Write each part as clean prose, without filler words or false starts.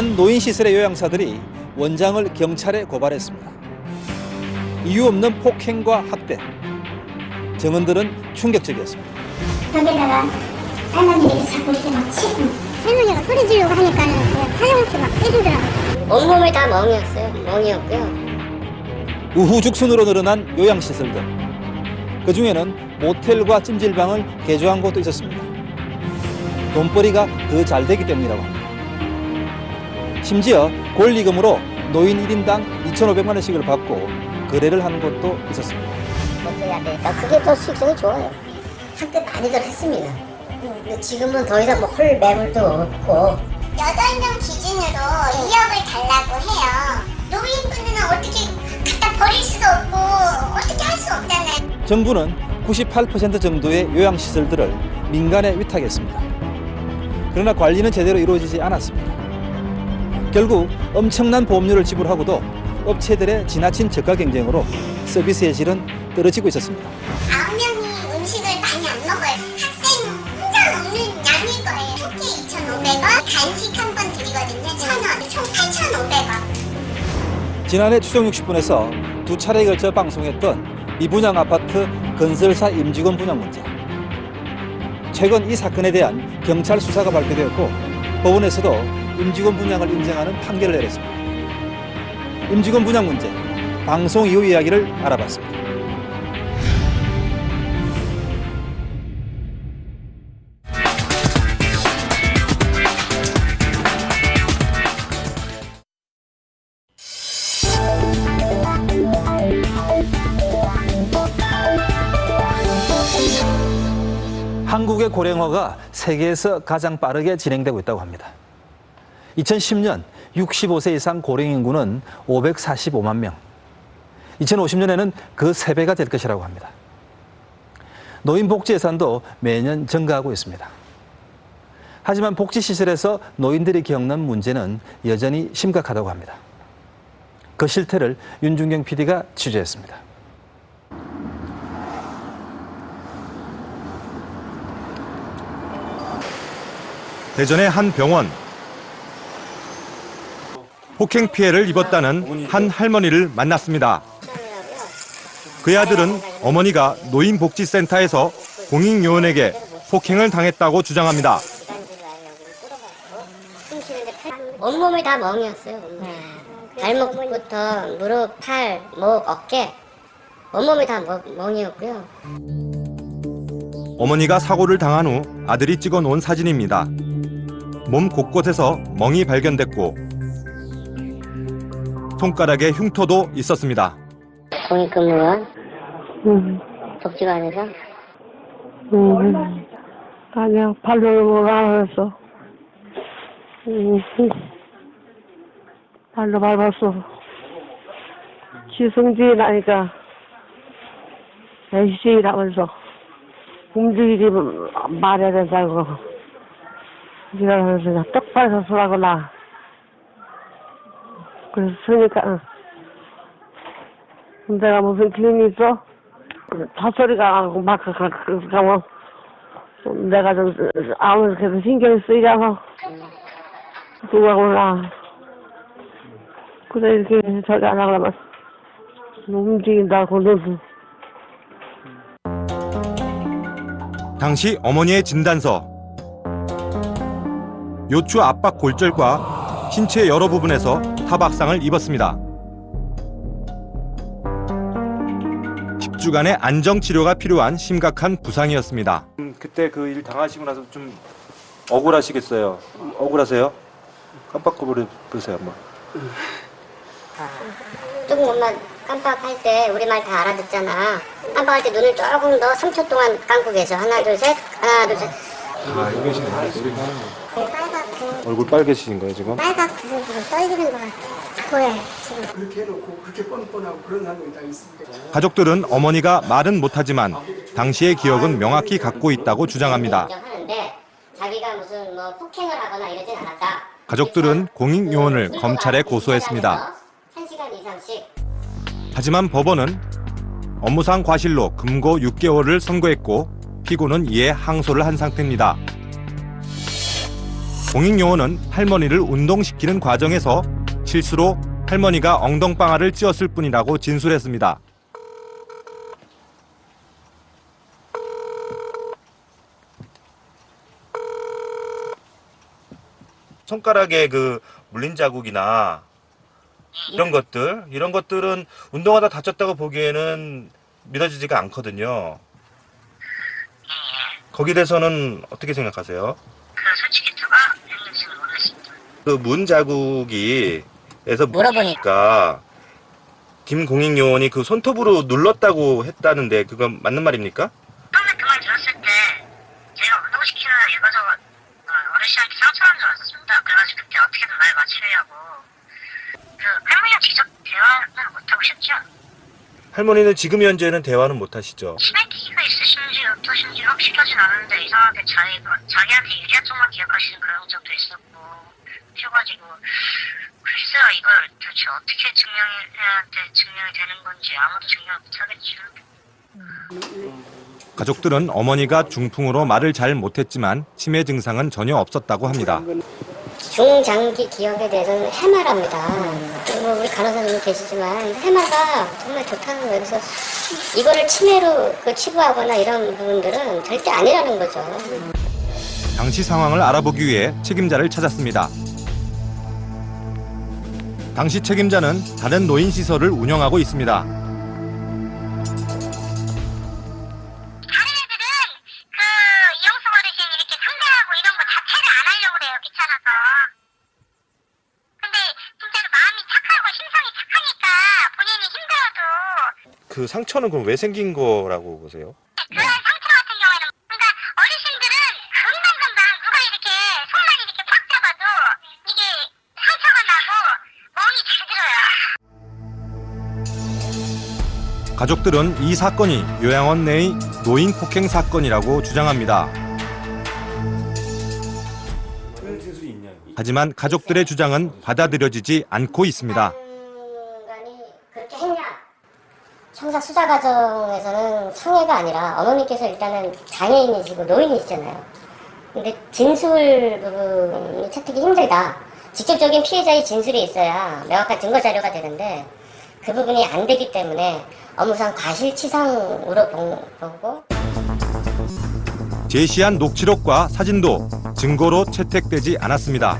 한 노인시설의 요양사들이 원장을 경찰에 고발했습니다. 이유 없는 폭행과 학대. 증언들은 충격적이었습니다. 벽에다가 할머니들이 자꾸 이렇게 막 치고 할머니가 소리 지르고 하니까 화장실 막 때리더라고요. 온몸이 다 멍이었어요. 멍이었고요. 우후죽순으로 늘어난 요양시설들. 그중에는 모텔과 찜질방을 개조한 곳도 있었습니다. 돈벌이가 더 잘 되기 때문이라고 합니다. 심지어 권리금으로 노인 1인당 2,500만 원씩을 받고 거래를 하는 곳도 있었습니다. 해야 되니까 그게 더 수익성이 좋아요. 한때 많이들 했습니다. 근데 지금은 더 이상 홀 매물도 없고. 8명 기준으로 2억을 달라고 해요. 노인분은 어떻게 갖다 버릴 수도 없고 어떻게 할 수 없잖아요. 정부는 98% 정도의 요양시설들을 민간에 위탁했습니다. 그러나 관리는 제대로 이루어지지 않았습니다. 결국 엄청난 보험료를 지불하고도 업체들의 지나친 저가 경쟁으로 서비스의 질은 떨어지고 있었습니다. 9명이 음식을 많이 안 먹어요. 학생 혼자 먹는 양일 거예요. 토끼 2,500원, 간식 한 번 드리거든요. 1,000원, 총 8,500원. 지난해 추정 60분에서 두 차례에 걸쳐 방송했던 미분양 아파트 건설사 임직원 분양 문제. 최근 이 사건에 대한 경찰 수사가 발표되었고 법원에서도 임직원 분양을 인정하는 판결을 내렸습니다. 임직원 분양 문제, 방송 이후 이야기를 알아봤습니다. 한국의 고령화가 세계에서 가장 빠르게 진행되고 있다고 합니다. 2010년 65세 이상 고령 인구는 545만 명. 2050년에는 그 3배가 될 것이라고 합니다. 노인복지 예산도 매년 증가하고 있습니다. 하지만 복지시설에서 노인들이 겪는 문제는 여전히 심각하다고 합니다. 그 실태를 윤중경 PD가 취재했습니다. 대전의 한 병원. 폭행 피해를 입었다는 한 할머니를 만났습니다. 그의 아들은 어머니가 노인복지센터에서 공익요원에게 폭행을 당했다고 주장합니다. 온몸이 다 멍이었어요. 발목부터 무릎, 팔, 목, 어깨 온몸이 다 멍이었고요. 어머니가 사고를 당한 후 아들이 찍어놓은 사진입니다. 몸 곳곳에서 멍이 발견됐고 손가락에 흉터도 있었습니다. 공익근무원 복지관에서 아니야, 발로 몰아서 발로 밟았어. 지승주의 나니까 애시라면서 움직이지 말해야 된다고 이러면서 그냥 똑바로 서라고 나. 그래서 서니까 내가 무슨 기운이 있어? 헛소리가 나고 막 가면 내가 좀 아무래도 신경이 쓰이잖아. 누가 몰라. 그래 이렇게 저기 안 하려면 움직인다고 너도. 당시 어머니의 진단서. 요추 압박 골절과 신체 여러 부분에서 타박상을 입었습니다. 10주간의 안정치료가 필요한 심각한 부상이었습니다. 그때 그 일 당하시고 나서 좀 억울하시겠어요? 억울하세요? 깜빡거려 보세요 한번. 조금 깜빡할 때 우리 말 다 알아듣잖아. 깜빡할 때 눈을 조금 더 3초 동안 감고 계셔. 하나 둘 셋, 하나 둘 셋. 아 여기 계시네. 빨갛고 얼굴 빨개지신 거예요 지금? 빨갛고 지금 떨리는 것 같아. 보여 지금. 그렇게 해놓고 그렇게 뻔뻔하고 그런 사람이 다 있습니다. 가족들은 어머니가 말은 못하지만 당시의 기억은 명확히 갖고 있다고 주장합니다. 인정하는데 자기가 무슨 폭행을 하거나 이러진 않았다. 가족들은 공익요원을 검찰에 고소했습니다. 1시간 이상씩. 하지만 법원은 업무상 과실로 금고 6개월을 선고했고 피고는 이에 항소를 한 상태입니다. 공익요원은 할머니를 운동시키는 과정에서 실수로 할머니가 엉덩방아를 찧었을 뿐이라고 진술했습니다. 손가락에 그 물린 자국이나 이런 것들은 운동하다 다쳤다고 보기에는 믿어지지가 않거든요. 거기에 대해서는 어떻게 생각하세요? 솔직히 누가 했는지는 모르겠습니다. 그 문 자국에서 물어보니까 김공익요원이 그 손톱으로 눌렀다고 했다는데 그건 맞는 말입니까? 처음에 그 말 들었을 때 제가 운동시키는 이거저거 어르신한테 상처한 줄 알았습니다. 그래가지고 그때 어떻게든 말 맞추려고 그 할머니랑 직접 대화는 못 하고 싶죠. 할머니는 지금 현재는 대화는 못 하시죠. 치매기가 있으신지 어떠신지 확실하진 않은데 이상하게 자기한테 유리한 쪽만 기억하시는 그런 적도 있었고 그래가지고 글쎄요 이걸 도대체 어떻게 증명이 되는 건지 아무도 증명을 못하겠죠. 가족들은 어머니가 중풍으로 말을 잘 못했지만 치매 증상은 전혀 없었다고 합니다. 중장기 기억에 대해서는 해마랍니다. 우리 간호사님도 계시지만 해마가 정말 좋다는 거예요. 그래서 이거를 치매로 치부하거나 이런 부분들은 절대 아니라는 거죠. 당시 상황을 알아보기 위해 책임자를 찾았습니다. 당시 책임자는 다른 노인시설을 운영하고 있습니다. 그 상처는 그럼 왜 생긴 거라고 보세요? 그런 상처 같은 경우에는 그러니까 어르신들은 금방금방 누가 이렇게 손만 이렇게 팍 잡아도 이게 상처가 나고 몸이 잘 들어요. 가족들은 이 사건이 요양원 내의 노인 폭행 사건이라고 주장합니다. 하지만 가족들의 주장은 받아들여지지 않고 있습니다. 인간이 그렇게 했냐? 형사 수사 과정에서는 상해가 아니라 어머니께서 일단은 장애인이시고 노인이시잖아요. 근데 진술 부분이 찾기 힘들다. 직접적인 피해자의 진술이 있어야 명확한 증거 자료가 되는데 그 부분이 안 되기 때문에 업무상 과실치상으로 보고 제시한 녹취록과 사진도 증거로 채택되지 않았습니다.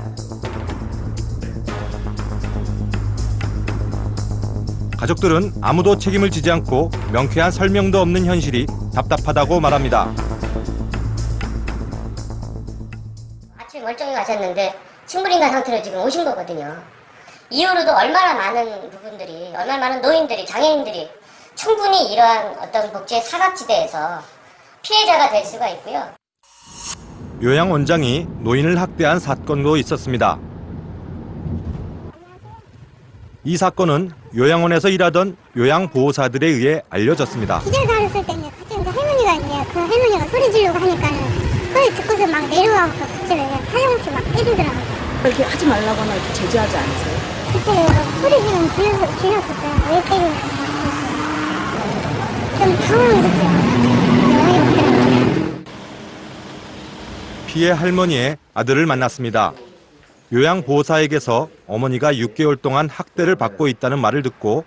가족들은 아무도 책임을 지지 않고 명쾌한 설명도 없는 현실이 답답하다고 말합니다. 아침에 멀쩡히 가셨는데 식물인간 상태로 지금 오신 거거든요. 이후로도 얼마나 많은 부분들이, 얼마나 많은 노인들이, 장애인들이 충분히 이러한 어떤 복지의 사각지대에서 피해자가 될 수가 있고요. 요양원장이 노인을 학대한 사건도 있었습니다. 이 사건은 요양원에서 일하던 요양보호사들에 의해 알려졌습니다. 기절사 했을 때 갑자기 할머니가 그 할머니가 소리 지르고 하니까는 소리 듣고서 막 내려와서 갑자기 사정없이 막 때리더라고요. 이렇게 하지 말라거나 이렇게 제지하지 않으세요? 그때 소리 지르면 질렀었어요. 왜 때리는지. 좀 당황했어요. 영향이 없더라고요. 피해 할머니의 아들을 만났습니다. 요양보호사에게서 어머니가 6개월 동안 학대를 받고 있다는 말을 듣고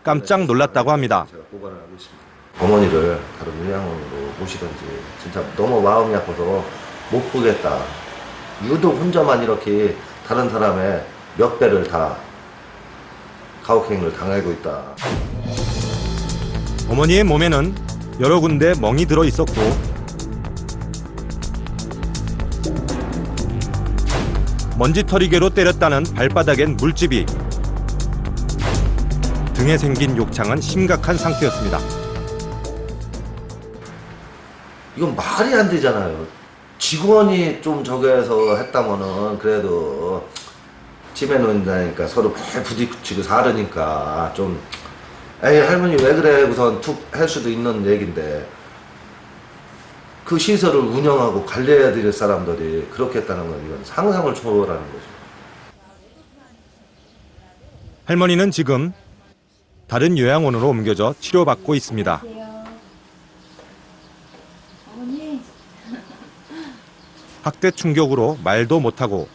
깜짝 놀랐다고 합니다. 어머니를 다른 요양원으로 모시든지 진짜 너무 마음이 아파서 못 보겠다. 유독 혼자만 이렇게 다른 사람의 몇 배를 다 가혹행위를 당하고 있다. 어머니의 몸에는 여러 군데 멍이 들어 있었고 먼지털이개로 때렸다는 발바닥엔 물집이, 등에 생긴 욕창은 심각한 상태였습니다. 이건 말이 안 되잖아요. 직원이 좀 저기에서 했다면은 그래도 집에 놓는다니까 서로 부딪히고 살으니까 좀 에이 할머니 왜 그래 우선 툭 할 수도 있는 얘긴데 그 시설을 운영하고 관리해야 될 사람들이 그렇게 했다는 건 이건 상상을 초월하는 거죠. 할머니는 지금 다른 요양원으로 옮겨져 치료받고 있습니다. 어머니. 학대 충격으로 말도 못하고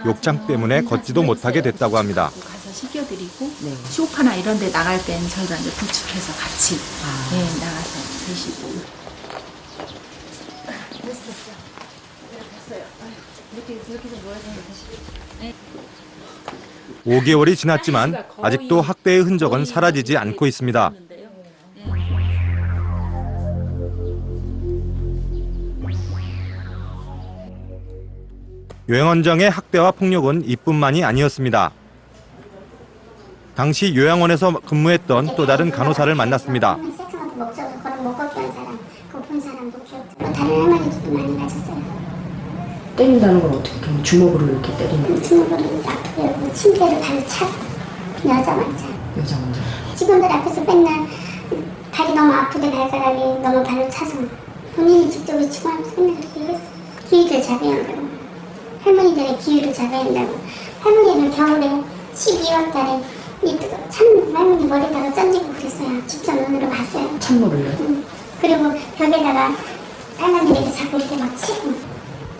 욕장 때문에 걷지도 못하게 됐다고 합니다. 가서 씻겨드리고 쇼파나 이런 데 나갈 때는 저희가 이제 부축해서 같이 나가서 드시고. 5개월이 지났지만 아직도 학대의 흔적은 사라지지 않고 있습니다. 요양원장의 학대와 폭력은 이뿐만이 아니었습니다. 당시 요양원에서 근무했던 또 다른 간호사를 만났습니다. 세팅한테 목적으로 걸어 못 걷게 한 사람, 그거 본 사람도 기억도. 다른 할머니들도 많이 맞았어요. 때린다는 건 어떻게 주먹으로 이렇게 때리는 주먹으로 앞에 침대로 발을 차. 여자 환자. 여자 혼자. 직원들 앞에서 맨날 발이 너무 아프대 발가락이 너무 발을 차서 본인이 직접 위치하면서 맨날 그렇게 했어요. 기위를 잡아야 한다고. 할머니들의 기위를 잡아야 한다고. 할머니는 겨울에 12월 달에 이 찬 할머니 머리다가 던지고 그랬어요. 직접 눈으로 봤어요. 찬물을요? 그리고 벽에다가 할머니를 자꾸 이렇게 막 치고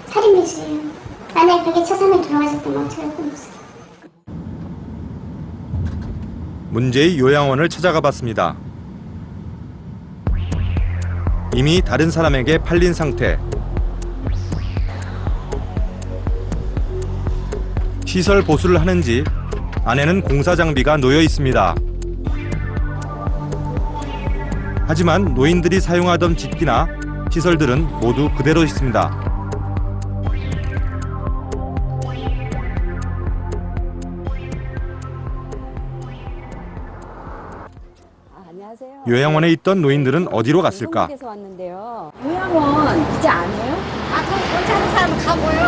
살인미수예요. 만약에 벽에 쳐서면 돌아가셨다면 어떻게 할 뻔했어요. 문제의 요양원을 찾아가 봤습니다. 이미 다른 사람에게 팔린 상태. 시설 보수를 하는지 안에는 공사 장비가 놓여 있습니다. 하지만 노인들이 사용하던 집기나 시설들은 모두 그대로 있습니다. 안녕하세요. 요양원에 있던 노인들은 어디로 갔을까? 왔는데요. 요양원 이제 안 해요? 저 먼저 하는 사람은 가고요.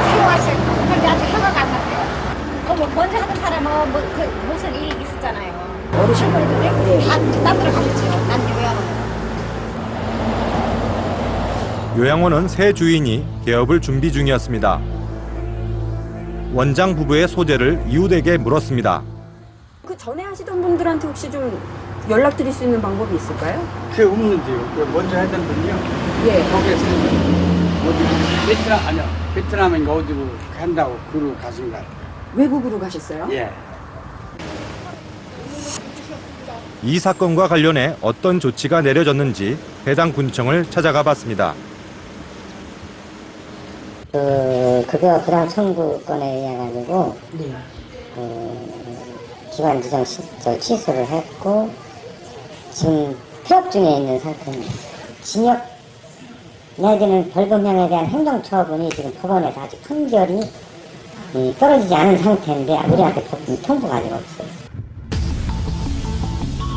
새로 왔어요. 근데 아직 휴가가 안 났대요. 먼저 하는 사람은 무슨 일이 있었잖아요. 어르신들이 다 딴 데로 가셨죠. 난 요양원. 요양원은 새 주인이 개업을 준비 중이었습니다. 원장 부부의 소재를 이웃에게 물었습니다. 그 전에 하시던 분들한테 혹시 좀 연락드릴 수 있는 방법이 있을까요? 그게 없는데요. 그 먼저 하던 분이요. 예. 거기에서 어디 베트남인가 어디로 간다고 그러고 가신 것 같아요. 외국으로 가셨어요? 예. 이 사건과 관련해 어떤 조치가 내려졌는지 해당 군청을 찾아가 봤습니다. 급여 부당 청구권에 의해 가지고 기관 지정 취소를 했고 지금 폐업 중에 있는 상태입니다. 징역 내지는 벌금형에 대한 행정처분이 지금 법원에서 아직 판결이 떨어지지 않은 상태인데 우리한테 통보가 아직 없어요.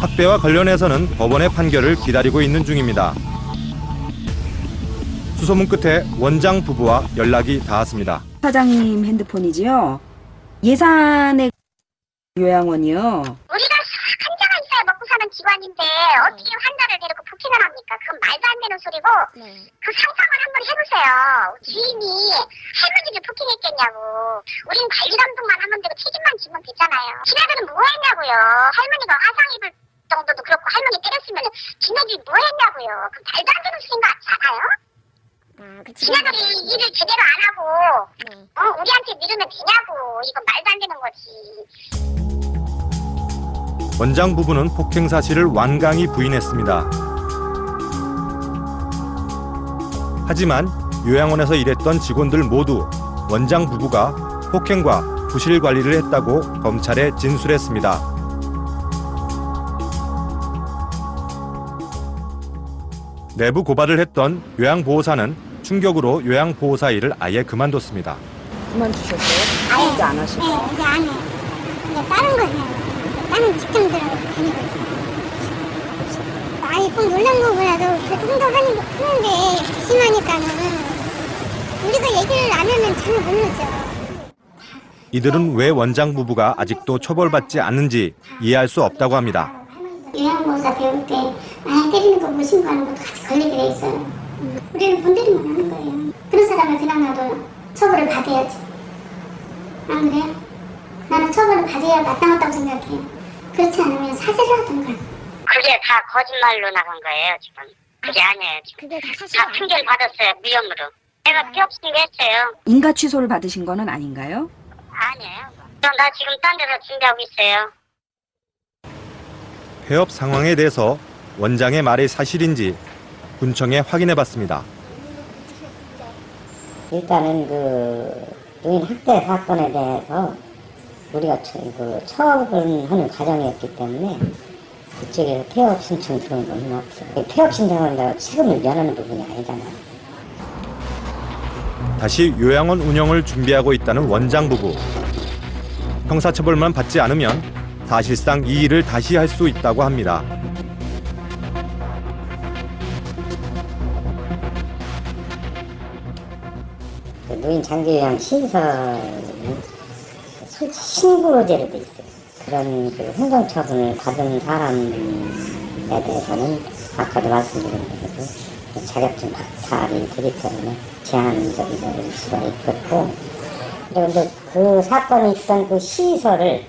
학대와 관련해서는 법원의 판결을 기다리고 있는 중입니다. 수소문 끝에 원장 부부와 연락이 닿았습니다. 사장님 핸드폰이지요? 예산의 요양원이요. 우리가 환자가 있어야 먹고 사는 기관인데 어떻게 환자를 데리고 부킹을 합니까? 그건 말도 안 되는 소리고 그 상상을 한번 해보세요. 주인이 할머니를 부킹했겠냐고. 우린 관리 감독만 하면 되고 책임만 지면 되잖아요. 지네들은 뭐 했냐고요. 할머니가 화상 입을 정도도 그렇고 할머니 때렸으면 지네들이 뭐 했냐고요. 그 말도 안 되는 소리인 것 같지 않아요? 지네들이 일을 제대로 안 하고 우리한테 미루면 되냐고. 이건 말도 안 되는 거지. 원장 부부는 폭행 사실을 완강히 부인했습니다. 하지만 요양원에서 일했던 직원들 모두 원장 부부가 폭행과 부실 관리를 했다고 검찰에 진술했습니다. 내부 고발을 했던 요양보호사는 충격으로 요양보호사 일을 아예 그만뒀습니다. 그만두셨어요? 이제 안 하시고? 네, 이제 안 해요. 이제 다른 거 해요. 다른 직장 들어가서 다니고 있어요. 아니, 꼭 놀란 거보다도 교통도 하는데 심하니까는 우리가 얘기를 안 하면 잘 모르죠. 이들은 왜 원장 부부가 아직도 처벌받지 않는지 이해할 수 없다고 합니다. 요양보호사 배울 때 아이 때리는 거 신고하는 것도 같이 걸리게 돼 있어요. 우리는 본대리만 하는 거예요. 그런 사람을 그냥 놔둬요. 처벌을 받아야지. 안 그래요? 나는 처벌을 받아야 마땅하다고 생각해요. 그렇지 않으면 사죄를 하던가. 그게 다 거짓말로 나간 거예요, 지금. 그게 아니에요, 지금. 그게 다 사실 다 판결 받았어요, 무혐의로. 제가 폐업신고했어요. 인가 취소를 받으신 거는 아닌가요? 아니에요. 나 지금 딴 데서 준비하고 있어요. 폐업 상황에 대해서 원장의 말이 사실인지 군청에 확인해봤습니다. 일단은 그 노인 학대 사건에 대해서 우리가 처분하는 과정이었기 때문에 그쪽에서 폐업 신청 들어온 건 없어요. 폐업 신청한다고 책임을 면하는 부분이 아니잖아요. 다시 요양원 운영을 준비하고 있다는 원장 부부. 형사처벌만 받지 않으면 사실상 이 일을 다시 할 수 있다고 합니다. 노인 장기요양 시설은 신고제로 돼 있어요. 그런 그 행정처분을 받은 사람에 대해서는 아까도 말씀드린 대로 자격증 박탈이 되기 때문에 제한적이 될 수가 있겠고, 그런데 그 사건이 있던 그 시설을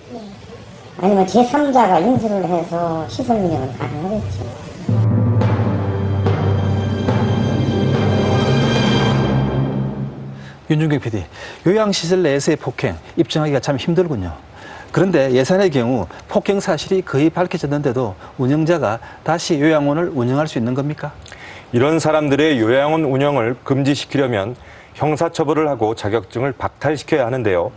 아니면 제3자가 인수를 해서 시설 운영은 가능하겠죠. 윤중경 PD, 요양시설 내에서의 폭행 입증하기가 참 힘들군요. 그런데 예산의 경우 폭행 사실이 거의 밝혀졌는데도 운영자가 다시 요양원을 운영할 수 있는 겁니까? 이런 사람들의 요양원 운영을 금지시키려면 형사처벌을 하고 자격증을 박탈시켜야 하는데요.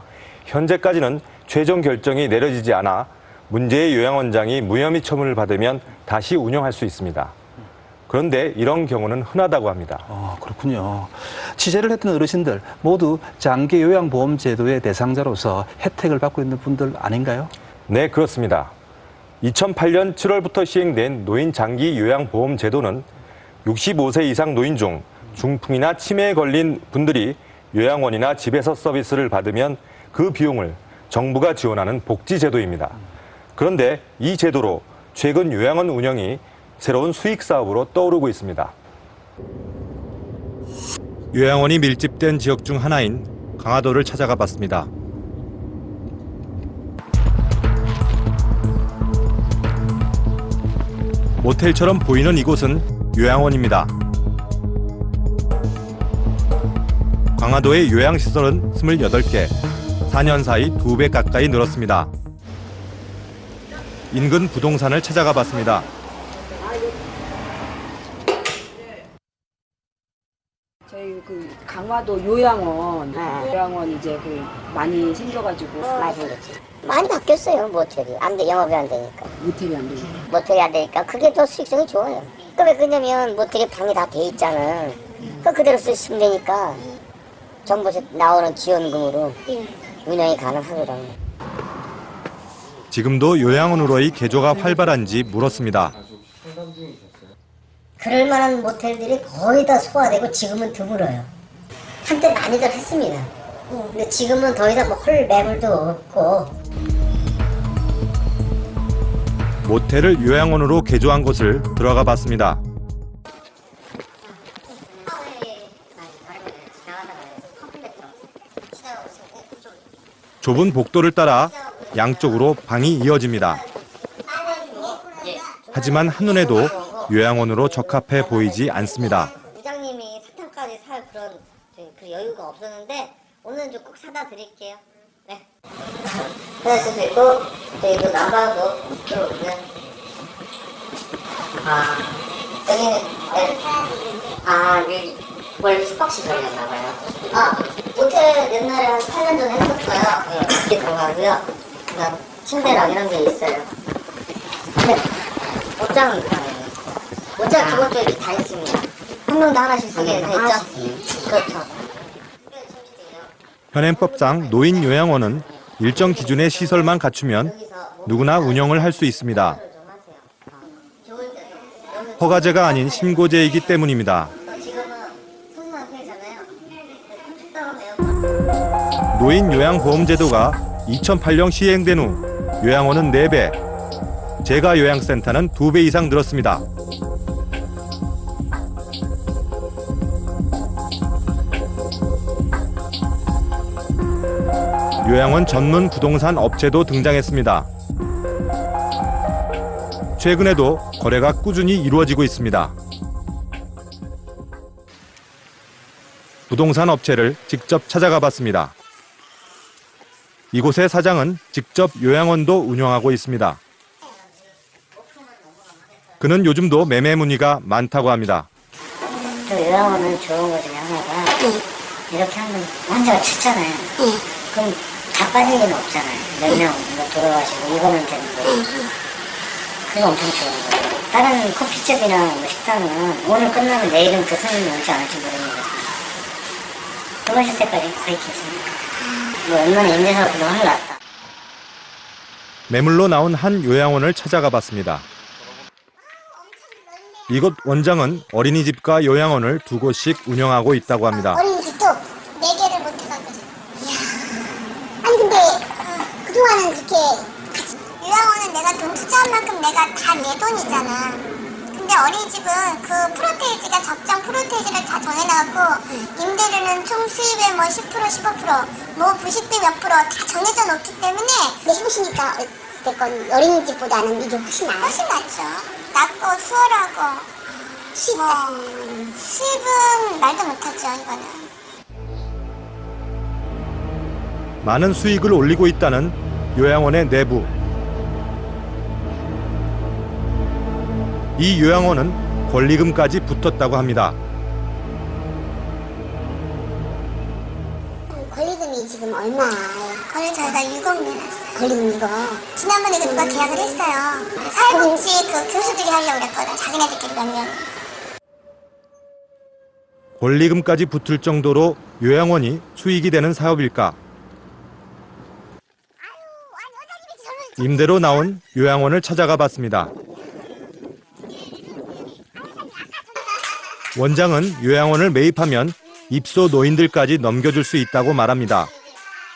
현재까지는 최종 결정이 내려지지 않아 문제의 요양원장이 무혐의 처분을 받으면 다시 운영할 수 있습니다. 그런데 이런 경우는 흔하다고 합니다. 그렇군요. 취재를 했던 어르신들 모두 장기 요양보험 제도의 대상자로서 혜택을 받고 있는 분들 아닌가요? 네, 그렇습니다. 2008년 7월부터 시행된 노인 장기 요양보험 제도는 65세 이상 노인 중 중풍이나 치매에 걸린 분들이 요양원이나 집에서 서비스를 받으면 그 비용을 정부가 지원하는 복지제도입니다. 그런데 이 제도로 최근 요양원 운영이 새로운 수익 사업으로 떠오르고 있습니다. 요양원이 밀집된 지역 중 하나인 강화도를 찾아가 봤습니다. 모텔처럼 보이는 이곳은 요양원입니다. 강화도의 요양시설은 28개, 4년 사이 2배 가까이 늘었습니다. 인근 부동산을 찾아가 봤습니다. 저희 그 강화도 요양원, 요양원 이제 그 많이 생겨가지고 많이 생겼지. 많이 바뀌었어요, 모텔이. 안 돼, 영업이 안 되니까. 모텔이 안 되니까. 모텔이 안 되니까 그게 더 수익성이 좋아요. 그 왜 그러냐면 모텔에 방이 다 돼 있잖아. 그 그대로 쓰시면 되니까 정부에서 나오는 지원금으로 운영이 가능하더라고요. 지금도 요양원으로의 개조가 활발한지 물었습니다. 그럴 만한 모텔들이 거의 다 소화되고 지금은 드물어요. 한때 많이들 했습니다. 근데 지금은 더 이상 홀 매물도 없고. 모텔을 요양원으로 개조한 곳을 들어가 봤습니다. 좁은 복도를 따라 양쪽으로 방이 이어집니다. 하지만 한눈에도 요양원으로 적합해 보이지 않습니다. 부장님이 사탕까지 살 그런 그 여유가 없었는데 오늘은 좀 꼭 사다 드릴게요. 네. 화장실도 있고 여기도 난방도 들어오고요. 여기는 여기 원래 숙박시설이었나 봐요. 모텔 옛날에 한 8년 전에 했었어요. 그게 들어가고요. 그다음 침대랑 이런 게 있어요. 근데 옷장은 옷장 기본적으로 다 있습니다. 한 명도 하나씩 쓰게 다 있죠? 그렇죠. 현행법상 노인 요양원은 일정 기준의 시설만 갖추면 누구나 운영을 할 수 있습니다. 허가제가 아닌 신고제이기 때문입니다. 노인 요양보험제도가 2008년 시행된 후 요양원은 4배, 재가요양센터는 2배 이상 늘었습니다. 요양원 전문 부동산 업체도 등장했습니다. 최근에도 거래가 꾸준히 이루어지고 있습니다. 부동산 업체를 직접 찾아가 봤습니다. 이곳의 사장은 직접 요양원도 운영하고 있습니다. 그는 요즘도 매매 문의가 많다고 합니다. 또 요양원은 좋은 거 중에 하나가 이렇게 하면 환자가 춥잖아요. 그럼 다 빠질 일은 없잖아요. 몇 명 돌아가시고 이거는 되는 거예요. 그게 엄청 좋은 거예요. 다른 커피숍이나 뭐 식당은 오늘 끝나면 내일은 그 손님이 올지 안 올지 모르는 거잖아요. 그러실 때까지 가 있겠습니까? 뭐 얼마나 임대사가 그동안 흘렀다. 매물로 나온 한 요양원을 찾아가 봤습니다. 이곳 원장은 어린이집과 요양원을 두 곳씩 운영하고 있다고 합니다. 어린이집도 4개를 못 해가지고. 이야. 아니 근데 그동안은 이렇게 요양원은 내가 돈 투자한 만큼 내가 다 내 돈이잖아. 근데 어린이집은 그 프로테이지가 적정 프로테이지를 다 정해놔갖고 임대료는 총 수입의 뭐 10%, 15%, 뭐 부식비 몇 프로 다 정해져 놓기 때문에 해보시니까 어쨌건 어린이집보다는 이게 훨씬 나아요? 훨씬 낫죠. 낫고 수월하고 수입은 말도 못하죠. 이거는. 많은 수익을 올리고 있다는 요양원의 내부. 이 요양원은 권리금까지 붙었다고 합니다. 권리금이 지금 얼마예요? 권리 저희가 6억 내놨어요. 권리금 6억. 지난번에 누가 계약을 했어요. 사회복지 그 교수들이 하려고 그랬거든. 자기네들끼리 몇 명. 권리금까지 붙을 정도로 요양원이 수익이 되는 사업일까? 임대로 나온 요양원을 찾아가 봤습니다. 원장은 요양원을 매입하면 입소 노인들까지 넘겨줄 수 있다고 말합니다.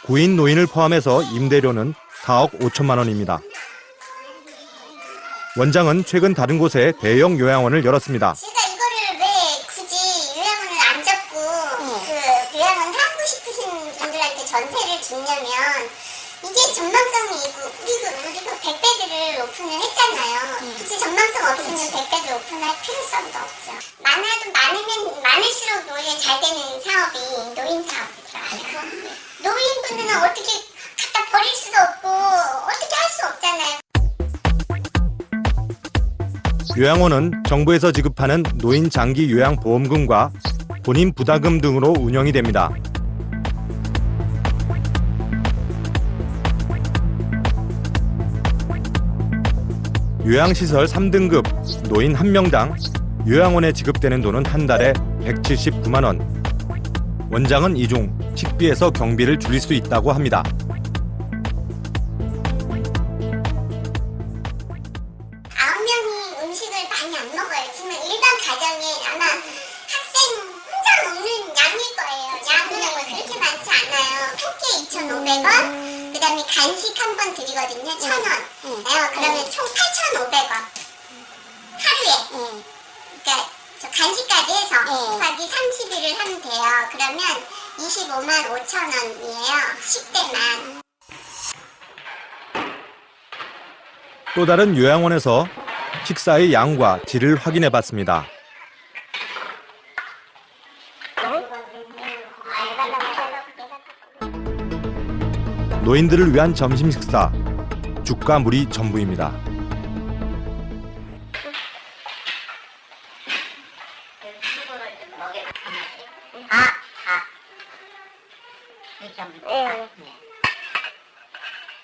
구인 노인을 포함해서 임대료는 4억 5천만 원입니다. 원장은 최근 다른 곳에 대형 요양원을 열었습니다. 제가 이거를 왜 굳이 요양원을 안 잡고 그 요양원 하고 싶으신 분들한테 전세를 주냐면 이게 전망성이 있고 우리가 100배드를 오픈을 했잖아요. 굳이 전망성 없으면 100배드 오픈할 필요성도 없죠. 많으면 많을수록 노인 잘 되는 사업이 노인 사업이더라고요. 노인분들은 어떻게 갖다 버릴 수도 없고 어떻게 할 수 없잖아요. 요양원은 정부에서 지급하는 노인 장기 요양 보험금과 본인 부담금 등으로 운영이 됩니다. 요양시설 3등급 노인 1명당 요양원에 지급되는 돈은 한 달에 179만 원. 원장은 이 중 식비에서 경비를 줄일 수 있다고 합니다. 음식을 많이 안 먹어요. 지금 일반 가정에 아마 학생 혼자 먹는 양일 거예요. 양은 그렇게 많지 않아요. 한 끼에 2,500원, 그 다음에 간식 한 번 드리거든요. 1,000원. 그러면 총 8,500원. 하루에. 그러니까 저 간식까지 해서 곱하기 30일을 하면 돼요. 그러면 25만 5천 원이에요. 10대만. 또 다른 요양원에서 식사의 양과 질을 확인해 봤습니다. 노인들을 위한 점심 식사, 죽과 물이 전부입니다.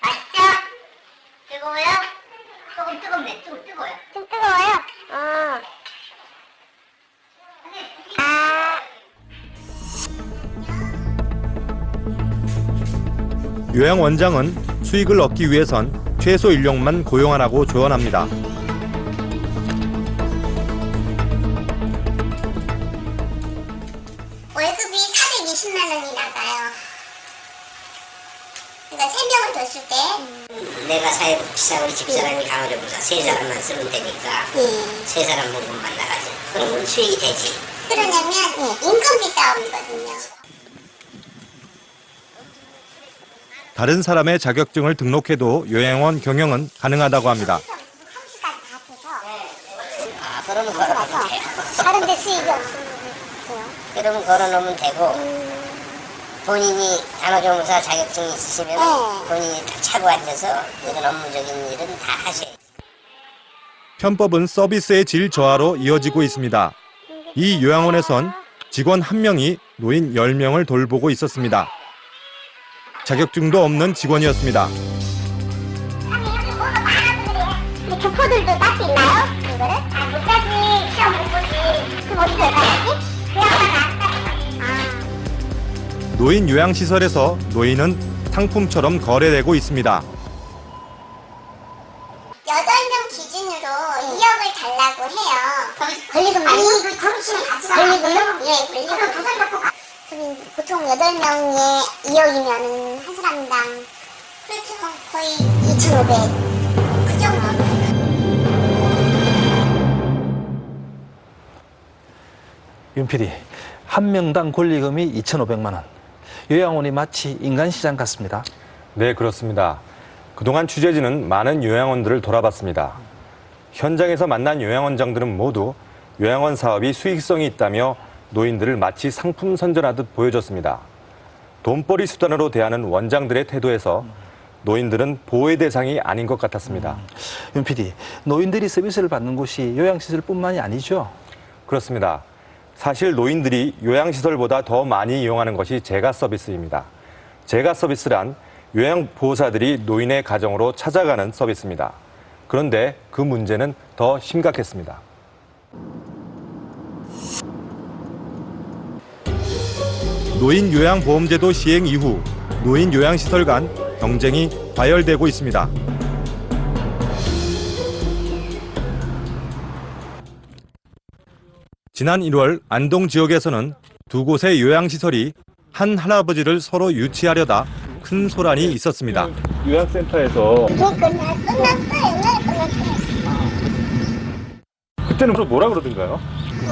맛있죠? 뜨거워요? 조금 뜨겁네. 좀 뜨거워요. 좀 뜨거워요? 요양 원장은 수익을 얻기 위해선 최소 인력만 고용하라고 조언합니다. 월급이 420만 원이 나가요. 그러니까 3명을 뒀을 때 내가 사회복지사 우리 집사람이 강화도보다 3사람만 쓰면 되니까 3사람 보험만 나가지. 그러면 수익이 되지. 그러냐면 인건비 싸움이거든요. 다른 사람의 자격증을 등록해도 요양원 경영은 가능하다고 합니다. 그러면 그렇게 다른 데 수익이 없으면 이름 걸어놓으면 되고 본인이 간호조무사 자격증이 있으시면 본인이 다 차고 앉아서 이런 업무적인 일은 다 하셔야 돼요. 편법은 서비스의 질 저하로 이어지고 있습니다. 이 요양원에선 직원 1명이 노인 10명을 돌보고 있었습니다. 자격증도 없는 직원이었습니다. 교포들도 딸 수 있나요? 이거를? 못 따지. 시험 못 보지. 그럼 어디서 따야지? 그 양반은 안 따지. 노인 요양시설에서 노인은 상품처럼 거래되고 있습니다. 8명 기준으로 2억을 달라고 해요. 권리금 말고? 아니, 그 결혼식에 같이 가요. 권리금요? 예, 권리금 도장 받고 가. 보통 8명에 2억이면은 한 사람당 그렇죠. 거의 2,500. 그 정도. 윤 PD, 한 명당 권리금이 2,500만 원. 요양원이 마치 인간시장 같습니다. 네, 그렇습니다. 그동안 취재진은 많은 요양원들을 돌아봤습니다. 현장에서 만난 요양원장들은 모두 요양원 사업이 수익성이 있다며 노인들을 마치 상품 선전하듯 보여줬습니다. 돈벌이 수단으로 대하는 원장들의 태도에서 노인들은 보호의 대상이 아닌 것 같았습니다. 윤 PD, 노인들이 서비스를 받는 곳이 요양시설뿐만이 아니죠? 그렇습니다. 사실 노인들이 요양시설보다 더 많이 이용하는 것이 재가 서비스입니다. 재가 서비스란 요양보호사들이 노인의 가정으로 찾아가는 서비스입니다. 그런데 그 문제는 더 심각했습니다. 노인 요양보험제도 시행 이후 노인 요양시설 간 경쟁이 과열되고 있습니다. 지난 1월 안동 지역에서는 두 곳의 요양시설이 한 할아버지를 서로 유치하려다 큰 소란이 있었습니다. 요양센터에서 끝났어요. 옛날에 끝났어요. 그때는 뭐라 그러던가요?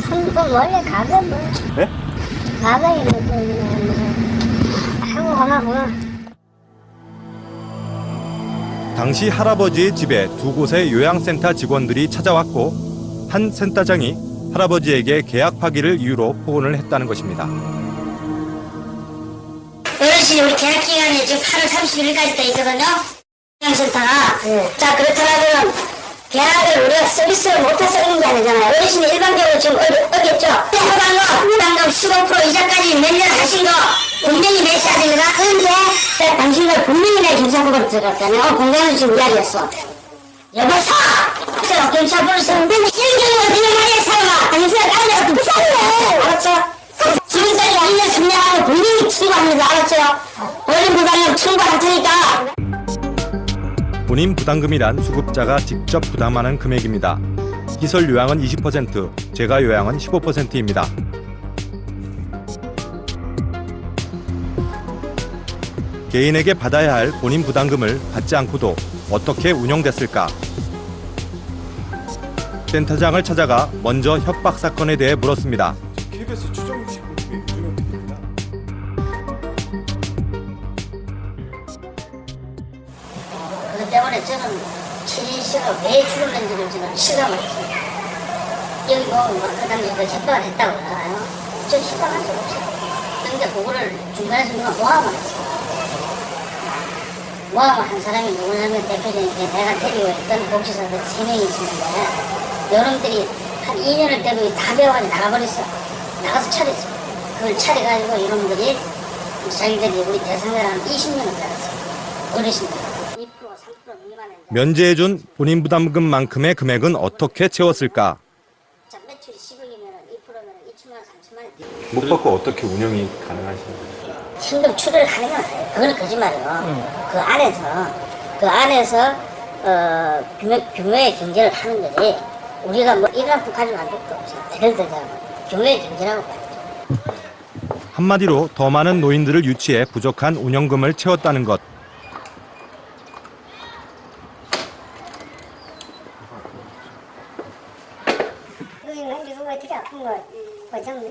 한번 원래 가서 뭐. 네? 가봐야 하고 가마구나. 당시 할아버지의 집에 두 곳의 요양센터 직원들이 찾아왔고 한 센터장이 할아버지에게 계약 파기를 이유로 포혼을 했다는 것입니다. 어르신이 우리 계약 기간이 지금 8월 31일까지 돼 있거든요. 요양센터가. 자, 그렇다면 계약을 우리가 서비스를 못해서 그런 게 아니잖아요. 어르신이 일반적으로 지금 어겠죠. 부담금 15% 이자까지 몇 년 하신 거 분명히 내셔야 됩니다. 그런데 당신들 분명히 내 경찰국으로 들어갔다며 공장에서 지금 이야기했어. 여보서! 경찰 부르시는데 일경으로 그냥 말이야 사람아. 당신을 까는 게 불쌍해. 알았죠? 지금까지 2년 증명하고 분명히 청구합니다. 알았죠? 어린 부담금 청구할 테니까. 본인 부담금이란 수급자가 직접 부담하는 금액입니다. 시설 요양은 20%, 재가 요양은 15%입니다. 개인에게 받아야 할 본인 부담금을 받지 않고도 어떻게 운영됐을까? 센터장을 찾아가 먼저 협박 사건에 대해 물었습니다. KBS 추정식 운영됩니다. 그것 때문에 저는 최신식으로 왜 출연했는지를 지금 실감을 했습니다. 여기 보면 그 당시 그 협박을 했다고 그러나요? 저 협박한 적 없어요. 그러니까 그거를 중간에서 누가 모함을 했어요. 모함을 한 사람이 누구냐면 대표적인 내가 데리고 있던 복지사들 3명이 있었는데 여러분들이 한 2년을 데리고 다 배워가지고 나가버렸어. 나가서 차렸어. 그걸 차려가지고 이놈들이 자기들이 우리 대상자랑 20년을 받았어요. 어르신들. 면제해준 본인 부담금만큼의 금액은 어떻게 채웠을까? 자, 매출이 10억이면 2%면 2천만 원, 3천만 원. 못 받고 어떻게 운영이 가능하신가요? 현금 출혈을 하는 건 아니에요. 그건 거짓말이에요. 그 안에서 규모의 경제를 하는 거지. 우리가 뭐 일어나고 가지고 안 될 거 없어요. 대들대잖아. 규모의 경제라고 봐야죠. 한마디로 더 많은 노인들을 유치해 부족한 운영금을 채웠다는 것.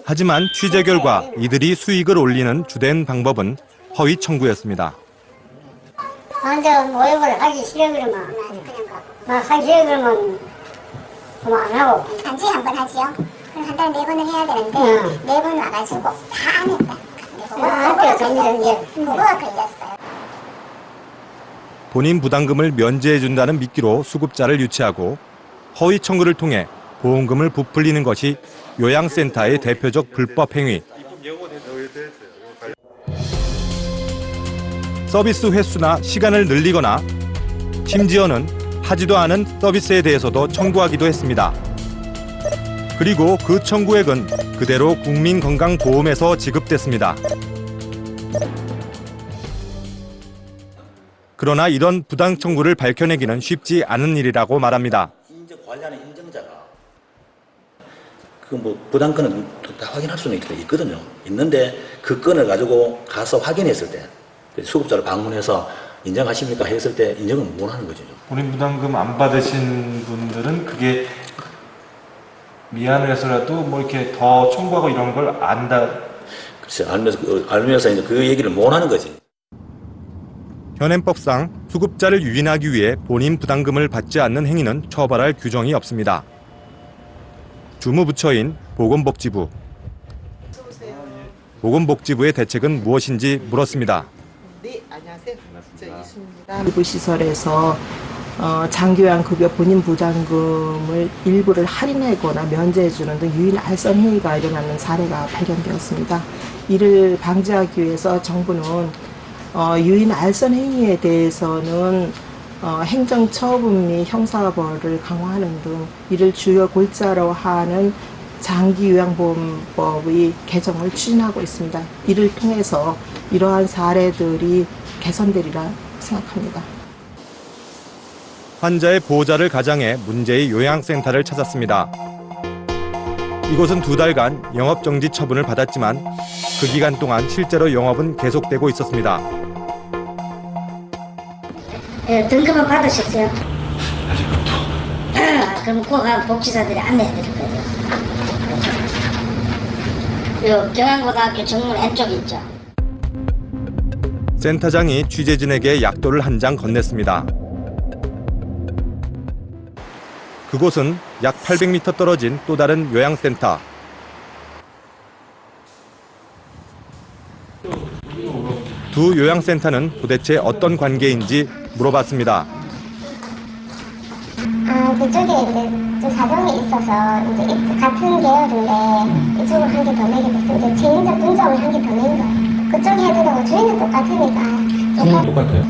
하지만 취재 결과 이들이 수익을 올리는 주된 방법은 허위 청구였습니다. 먼저 모욕을 하기 싫어 그러면 막 하기 싫어 그러면 그럼 안 하고 단체 한번 하지요. 한 달에 4번을 해야 되는데 4번 와가지고 다 안 했다. 학교 정리된 그거가 걸렸어요. 본인 부담금을 면제해준다는 미끼로 수급자를 유치하고 허위 청구를 통해 보험금을 부풀리는 것이 요양센터의 대표적 불법 행위. 서비스 횟수나 시간을 늘리거나 심지어는 하지도 않은 서비스에 대해서도 청구하기도 했습니다. 그리고 그 청구액은 그대로 국민건강보험에서 지급됐습니다. 그러나 이런 부당 청구를 밝혀내기는 쉽지 않은 일이라고 말합니다. 인증 관리하는 인증자가 그 뭐 부담건은 다 확인할 수는 있거든요. 있는데 그 건을 가지고 가서 확인했을 때 수급자를 방문해서 인정하십니까 했을 때 인정을 못 하는 거죠. 본인 부담금 안 받으신 분들은 그게 미안해서라도 뭐 이렇게 더 청구하고 이런 걸 안다. 글쎄 알면서 이제 그 얘기를 못 하는 거지. 현행법상 수급자를 유인하기 위해 본인 부담금을 받지 않는 행위는 처벌할 규정이 없습니다. 주무부처인 보건복지부. 보건복지부의 대책은 무엇인지 물었습니다. 네, 안녕하세요. 저 이수입니다. 일부 시설에서 장기요양급여 본인 부담금을 일부를 할인하거나 면제해주는 등 유인 알선 행위가 일어나는 사례가 발견되었습니다. 이를 방지하기 위해서 정부는 유인 알선 행위에 대해서는 행정처분 및 형사벌을 강화하는 등 이를 주요 골자로 하는 장기요양보험법의 개정을 추진하고 있습니다. 이를 통해서 이러한 사례들이 개선되리라 생각합니다. 환자의 보호자를 가장해 문제의 요양센터를 찾았습니다. 이곳은 2달간 영업정지 처분을 받았지만 그 기간 동안 실제로 영업은 계속되고 있었습니다. 등급은 받으셨어요? 아직부터. 그럼 꼭 복지사들이 안내해드릴 거예요. 요 경양고등학교 정문 N쪽에 있죠. 센터장이 취재진에게 약도를 한 장 건넸습니다. 그곳은 약 800m 떨어진 또 다른 요양센터. 두 요양센터는 도대체 어떤 관계인지 물어봤습니다. 그쪽에 이제 좀 사정이 있어서 이제 같은 계열인데 이쪽을 한 개 더 내게 됐어요. 이제 개인적 분점을 한 개 더 낸 거예요. 그쪽이 해도 주인은 똑같으니까. 똑같아요?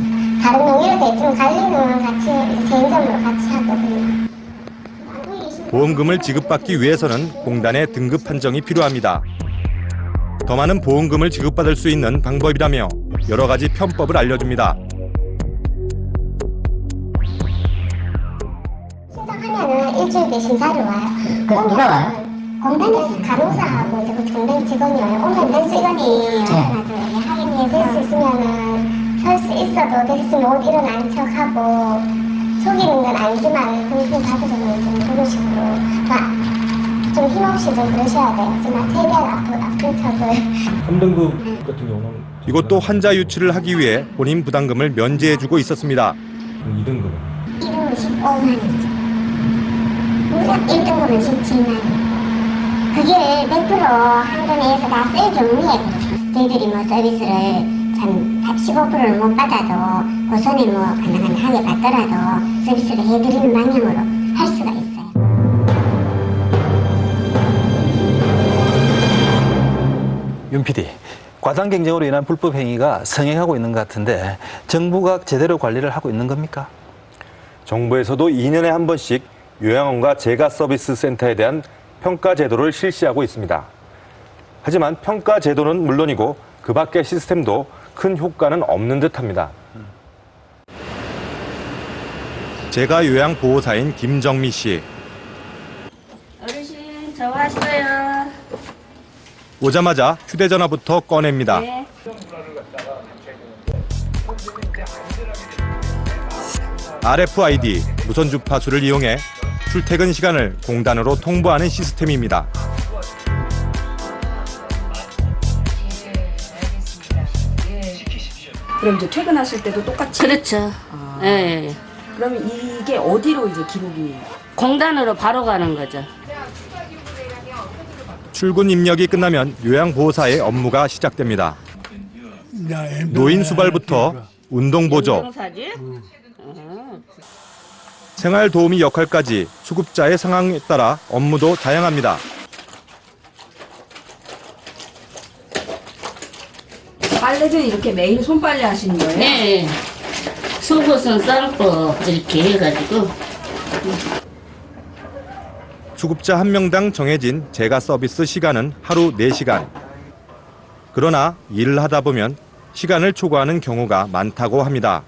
다른 농의로 돼 있지만 관리는 같이 이제 개인적으로 같이 하거든요. 보험금을 지급받기 위해서는 공단의 등급 판정이 필요합니다. 더 많은 보험금을 지급받을 수 있는 방법이라며 여러 가지 편법을 알려줍니다. 신청하면은 일주일 뒤에 심사를 와요. 누가 와요? 공단에서 간호사하고 이제 그 공단 직원이 와요. 오면 몇 시간이에요. 확인이 될 수 있으면은 설 수 있어도 될 수 있으면 못 일어나는 척하고 속이는 건 아니지만 그렇게 받으려면 좀 그런 식으로 좀 힘없이 좀 그러셔야 돼요. 정말 최대한 아픈 척을. 3등급 같은 경우는 이것도 환자 유치를 하기 위해 본인 부담금을 면제해주고 있었습니다. 2등급은? 1등급은 15만원이죠. 1등급은 17만원. 그게 100% 한전에서 다 쓸 경우에 저희들이 뭐 서비스를 한 15%를 못 받아도 그 손에 뭐 가능하게 받더라도 서비스를 해드리는 방향으로 할 수가 있어요. 윤 PD, 과당 경쟁으로 인한 불법 행위가 성행하고 있는 것 같은데 정부가 제대로 관리를 하고 있는 겁니까? 정부에서도 2년에 한 번씩 요양원과 재가 서비스 센터에 대한 평가 제도를 실시하고 있습니다. 하지만 평가 제도는 물론이고 그 밖의 시스템도 큰 효과는 없는 듯합니다. 재가 요양보호사인 김정미 씨. 어르신, 저 왔어요. 오자마자 휴대전화부터 꺼냅니다. 네. RFID, 무선 주파수를 이용해 출퇴근 시간을 공단으로 통보하는 시스템입니다. 그럼 이제 퇴근하실 때도 똑같이? 그렇죠. 예. 그러면 이게 어디로 이제 기록이? 공단으로 바로 가는 거죠. 출근 입력이 끝나면 요양보호사의 업무가 시작됩니다. 노인 수발부터 운동보조, 생활 도우미 역할까지 수급자의 상황에 따라 업무도 다양합니다. 빨래도 이렇게 매일 손빨래 하시는 거예요? 네. 속옷은 쌀거 이렇게 해가지고. 수급자 한 명당 정해진 재가 서비스 시간은 하루 4시간. 그러나 일을 하다 보면 시간을 초과하는 경우가 많다고 합니다.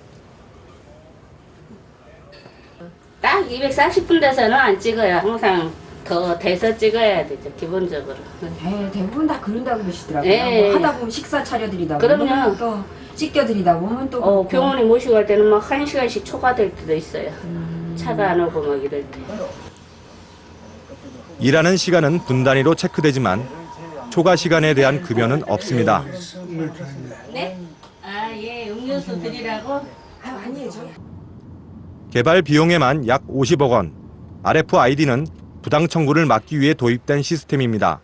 딱 240분 돼서는 안 찍어요. 항상 더 돼서 찍어야 되죠, 기본적으로. 대부분 다 그런다고 그러시더라고요. 네. 뭐 하다 보면 식사 차려드리다 그럼요. 보면 또 씻겨드리다 보면 또 그렇고. 병원에 모시고 갈 때는 막 1시간씩 초과될 때도 있어요. 차가 안 오고 막 이럴 때. 일하는 시간은 분 단위로 체크되지만 초과 시간에 대한 급여는 없습니다. 네? 아, 예, 음료수 드리라고? 아니에요, 저. 개발 비용에만 약 50억 원. RFID는 부당 청구를 막기 위해 도입된 시스템입니다.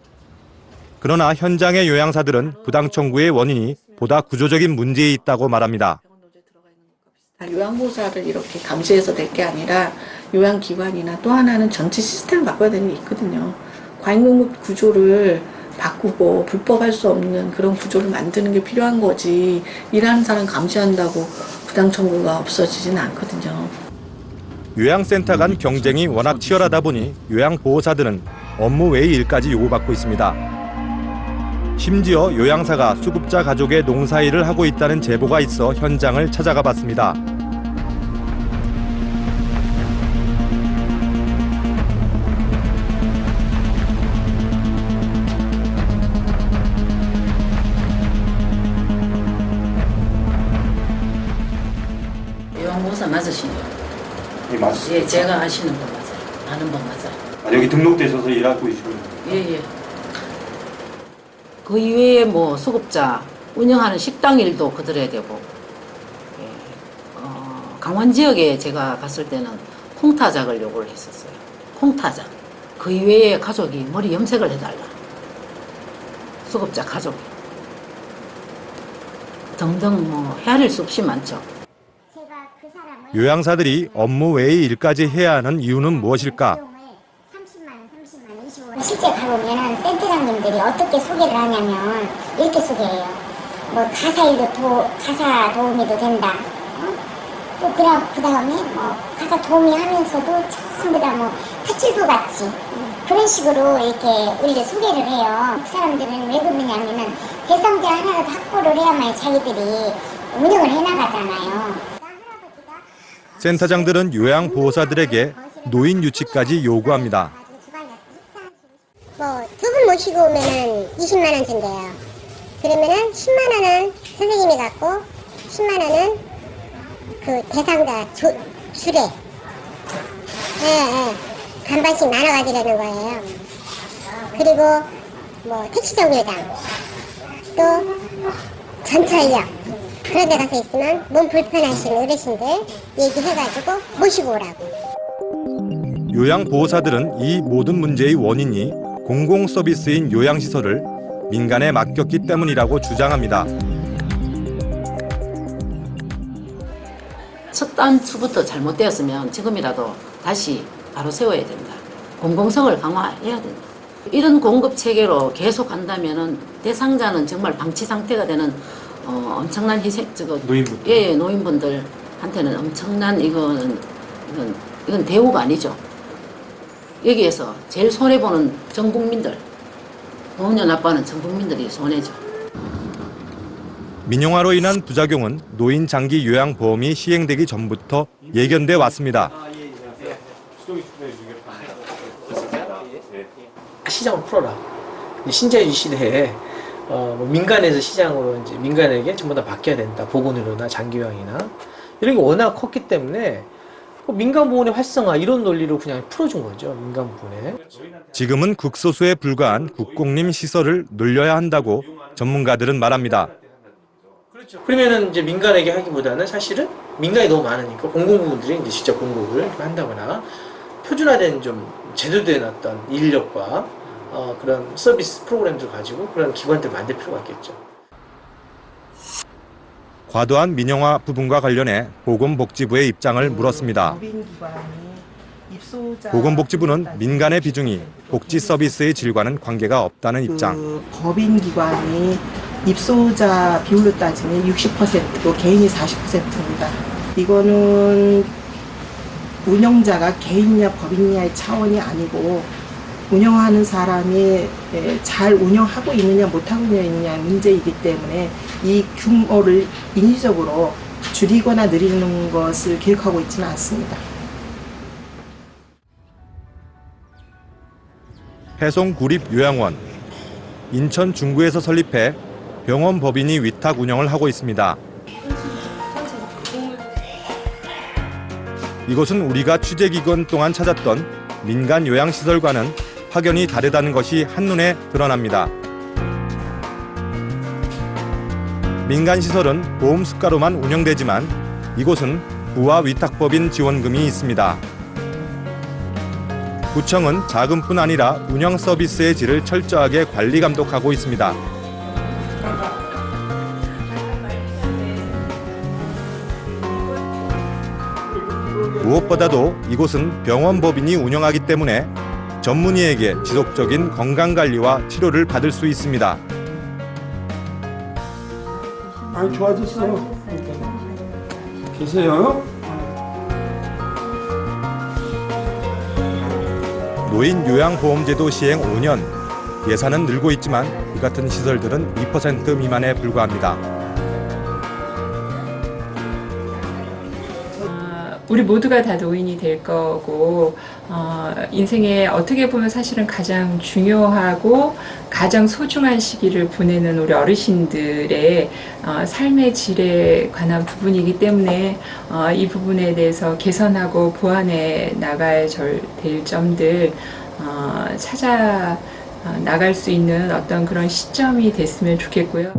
그러나 현장의 요양사들은 부당 청구의 원인이 보다 구조적인 문제에 있다고 말합니다. 요양보호사를 이렇게 감시해서 될 게 아니라 요양기관이나 또 하나는 전체 시스템을 바꿔야 되는 게 있거든요. 과잉공급 구조를 바꾸고 불법할 수 없는 그런 구조를 만드는 게 필요한 거지 일하는 사람 감시한다고 부당 청구가 없어지지는 않거든요. 요양센터 간 경쟁이 워낙 치열하다 보니 요양보호사들은 업무 외의 일까지 요구받고 있습니다. 심지어 요양사가 수급자 가족의 농사일을 하고 있다는 제보가 있어 현장을 찾아가 봤습니다. 요양보호사 맞으시죠? 예, 맞습니다. 예, 제가 아시는 분 맞아요. 아는 분 맞아요. 여기 등록되셔서 일하고 계시군요. 예. 그 이외에 뭐 수급자 운영하는 식당 일도 그들해야 되고, 예. 강원 지역에 제가 갔을 때는 콩타작을 요구를 했었어요. 콩타작. 그 이외에 가족이 머리 염색을 해달라. 수급자 가족이. 등등 뭐 헤아릴 수 없이 많죠. 요양사들이 업무 외의 일까지 해야 하는 이유는 무엇일까? 실제 가보면 센터장님들이 어떻게 소개를 하냐면 이렇게 소개해요. 뭐 가사 도우미도 된다. 또 그 다음에 뭐 가사 도우미 하면서도 전부 다 뭐 파출부 같이 그런 식으로 이렇게 우리를 소개를 해요. 그 사람들은 왜 그러냐면은 대상자 하나라도 확보를 해야만 자기들이 운영을 해나가잖아요. 센터장들은 요양보호사들에게 노인 유치까지 요구합니다. 뭐 두 분 모시고 오면은 20만 원 준대요. 그러면은 10만 원은 선생님이 갖고 10만 원은 그 대상자 주례. 반반씩 나눠 가지려는 거예요. 그리고 뭐 택시 정류장 또 전철역 그런 데 가서 있으면 몸 불편하신 어르신들 얘기해가지고 모시고 오라고. 요양보호사들은 이 모든 문제의 원인이 공공서비스인 요양시설을 민간에 맡겼기 때문이라고 주장합니다. 첫 단추부터 잘못되었으면 지금이라도 다시 바로 세워야 된다. 공공성을 강화해야 된다. 이런 공급 체계로 계속 간다면은 대상자는 정말 방치 상태가 되는 엄청난 희생, 노인분들. 예, 노인분들한테는 엄청난 이건 대우가 아니죠. 여기에서 제일 손해 보는 전 국민들, 노년 아빠는 전 국민들이 손해죠. 민영화로 인한 부작용은 노인 장기 요양보험이 시행되기 전부터 예견돼 왔습니다. 시장을 풀어라. 신자유주의 시대에 민간에서 시장으로 이제 민간에게 전부 다 바뀌어야 된다. 보건의료나 장기요양이나 이런 게 워낙 컸기 때문에 민간 보건의 활성화 이런 논리로 그냥 풀어준 거죠. 민간 보건에. 지금은 극소수에 불과한 국공립 시설을 늘려야 한다고 전문가들은 말합니다. 그러면은 이제 민간에게 하기보다는 사실은 민간이 너무 많으니까 공공부문들이 이제 직접 공급을 한다거나 표준화된 좀 제도된 어떤 인력과 그런 서비스 프로그램들 가지고 그런 기관들 만들 필요가 있겠죠. 과도한 민영화 부분과 관련해 보건복지부의 입장을 물었습니다. 보건복지부는 민간의 비중이 복지 서비스의 질과는 관계가 없다는 입장. 법인기관이 입소자 비율로 따지면 60%고 개인이 40%입니다. 이거는 운영자가 개인이냐 법인이냐의 차원이 아니고 운영하는 사람이 잘 운영하고 있느냐 못하고 있느냐 문제이기 때문에 이 규모를 인위적으로 줄이거나 늘리는 것을 계획하고 있지는 않습니다. 해송구립요양원, 인천 중구에서 설립해 병원 법인이 위탁 운영을 하고 있습니다. 이곳은 우리가 취재기간 동안 찾았던 민간 요양시설과는 확연히 다르다는 것이 한눈에 드러납니다. 민간 시설은 보험 수가로만 운영되지만 이곳은 부와 위탁법인 지원금이 있습니다. 구청은 자금뿐 아니라 운영 서비스의 질을 철저하게 관리 감독하고 있습니다. 무엇보다도 이곳은 병원 법인이 운영하기 때문에 전문의에게 지속적인 건강관리와 치료를 받을 수 있습니다. 많이 좋아졌어요. 계세요? 노인요양보험제도 시행 5년, 예산은 늘고 있지만 이 같은 시설들은 2% 미만에 불과합니다. 우리 모두가 다 노인이 될 거고 인생에 어떻게 보면 사실은 가장 중요하고 가장 소중한 시기를 보내는 우리 어르신들의 삶의 질에 관한 부분이기 때문에 이 부분에 대해서 개선하고 보완해 나가야 될 점들 찾아 나갈 수 있는 어떤 그런 시점이 됐으면 좋겠고요.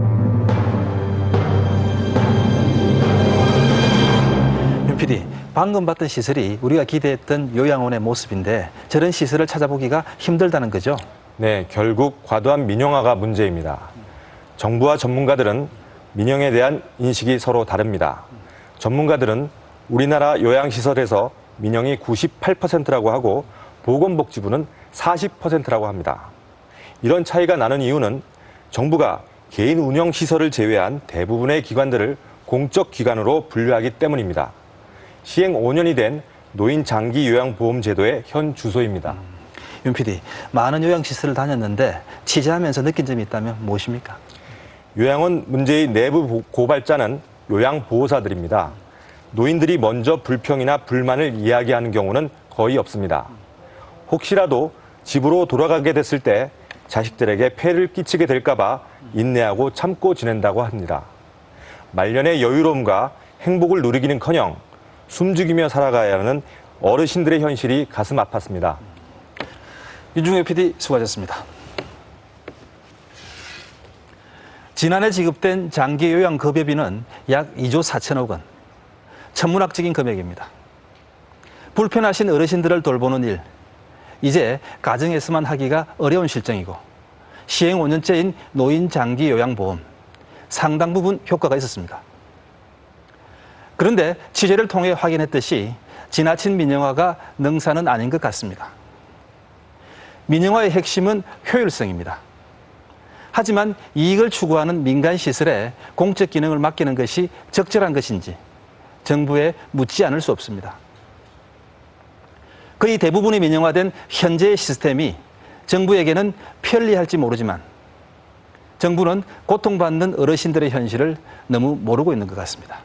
윤 PD, 방금 봤던 시설이 우리가 기대했던 요양원의 모습인데 저런 시설을 찾아보기가 힘들다는 거죠? 네, 결국 과도한 민영화가 문제입니다. 정부와 전문가들은 민영에 대한 인식이 서로 다릅니다. 전문가들은 우리나라 요양시설에서 민영이 98%라고 하고 보건복지부는 40%라고 합니다. 이런 차이가 나는 이유는 정부가 개인 운영시설을 제외한 대부분의 기관들을 공적 기관으로 분류하기 때문입니다. 시행 5년이 된 노인 장기 요양보험 제도의 현 주소입니다. 윤 PD, 많은 요양시설을 다녔는데 취재하면서 느낀 점이 있다면 무엇입니까? 요양원 문제의 내부 고발자는 요양보호사들입니다. 노인들이 먼저 불평이나 불만을 이야기하는 경우는 거의 없습니다. 혹시라도 집으로 돌아가게 됐을 때 자식들에게 폐를 끼치게 될까봐 인내하고 참고 지낸다고 합니다. 말년의 여유로움과 행복을 누리기는커녕 숨죽이며 살아가야 하는 어르신들의 현실이 가슴 아팠습니다. 윤중혜 PD 수고하셨습니다. 지난해 지급된 장기요양급여비는 약 2조 4천억 원. 천문학적인 금액입니다. 불편하신 어르신들을 돌보는 일, 이제 가정에서만 하기가 어려운 실정이고 시행 5년째인 노인 장기요양보험, 상당 부분 효과가 있었습니다. 그런데 취재를 통해 확인했듯이 지나친 민영화가 능사는 아닌 것 같습니다. 민영화의 핵심은 효율성입니다. 하지만 이익을 추구하는 민간시설에 공적 기능을 맡기는 것이 적절한 것인지 정부에 묻지 않을 수 없습니다. 거의 대부분이 민영화된 현재의 시스템이 정부에게는 편리할지 모르지만 정부는 고통받는 어르신들의 현실을 너무 모르고 있는 것 같습니다.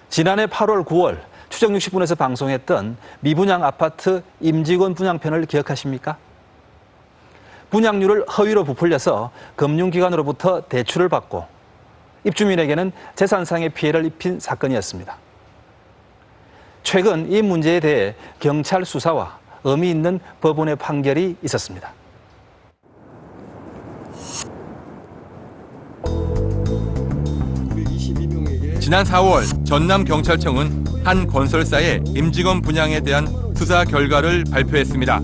지난해 8월, 9월 추정 60분에서 방송했던 미분양 아파트 임직원 분양편을 기억하십니까? 분양료를 허위로 부풀려서 금융기관으로부터 대출을 받고 입주민에게는 재산상의 피해를 입힌 사건이었습니다. 최근 이 문제에 대해 경찰 수사와 의미 있는 법원의 판결이 있었습니다. 지난 4월 전남경찰청은 한 건설사의 임직원 분양에 대한 수사 결과를 발표했습니다.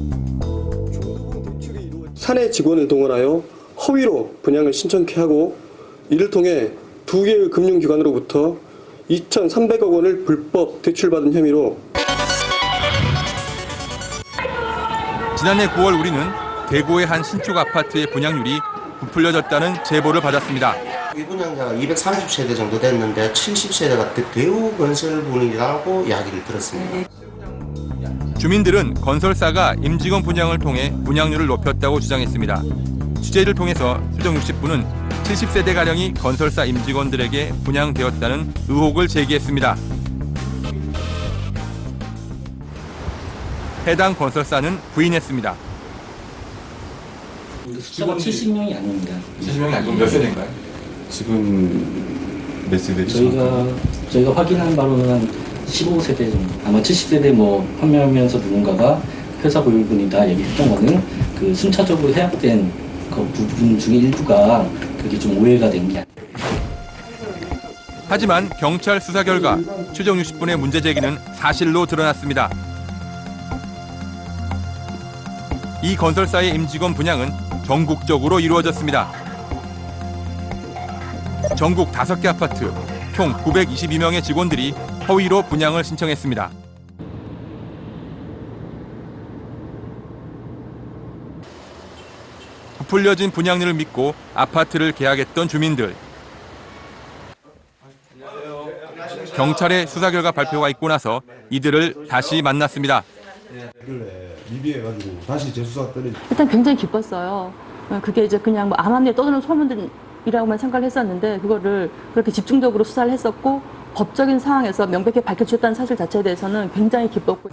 사내 직원을 동원하여 허위로 분양을 신청케 하고 이를 통해 2개의 금융기관으로부터 2,300억 원을 불법 대출받은 혐의로 지난해 9월 우리는 대구의 한 신축 아파트의 분양률이 부풀려졌다는 제보를 받았습니다. 이 분양자가 230세대 정도 됐는데 70세대가 대우건설분이라고 이야기를 들었습니다. 주민들은 건설사가 임직원 분양을 통해 분양률을 높였다고 주장했습니다. 취재를 통해서 수정 60부는 70세대가량이 건설사 임직원들에게 분양되었다는 의혹을 제기했습니다. 해당 건설사는 부인했습니다. 숫자가 70명이 아닙니다. 70명이 아니고 몇 세대인가요? 지금 몇 세대죠? 저희가 확인한 바로는 한 15세대 정도. 아마 70세대 뭐 판매하면서 누군가가 회사 고용분이다 얘기했던 거는 그 순차적으로 해약된 그 부분 중에 일부가 그게 좀 오해가 된 게. 하지만 경찰 수사 결과 추정 60분의 문제 제기는 사실로 드러났습니다. 이 건설사의 임직원 분양은 전국적으로 이루어졌습니다. 전국 5개 아파트, 총 922명의 직원들이 허위로 분양을 신청했습니다. 부풀려진 분양률을 믿고 아파트를 계약했던 주민들. 경찰의 수사 결과 발표가 있고 나서 이들을 다시 만났습니다. 미비해가지고 다시 재수사 때리. 일단 굉장히 기뻤어요. 그게 이제 그냥 뭐 암암리에 떠도는 소문이라고만 생각을 했었는데 그거를 그렇게 집중적으로 수사를 했었고 법적인 상황에서 명백히 밝혀주셨다는 사실 자체에 대해서는 굉장히 기뻤고.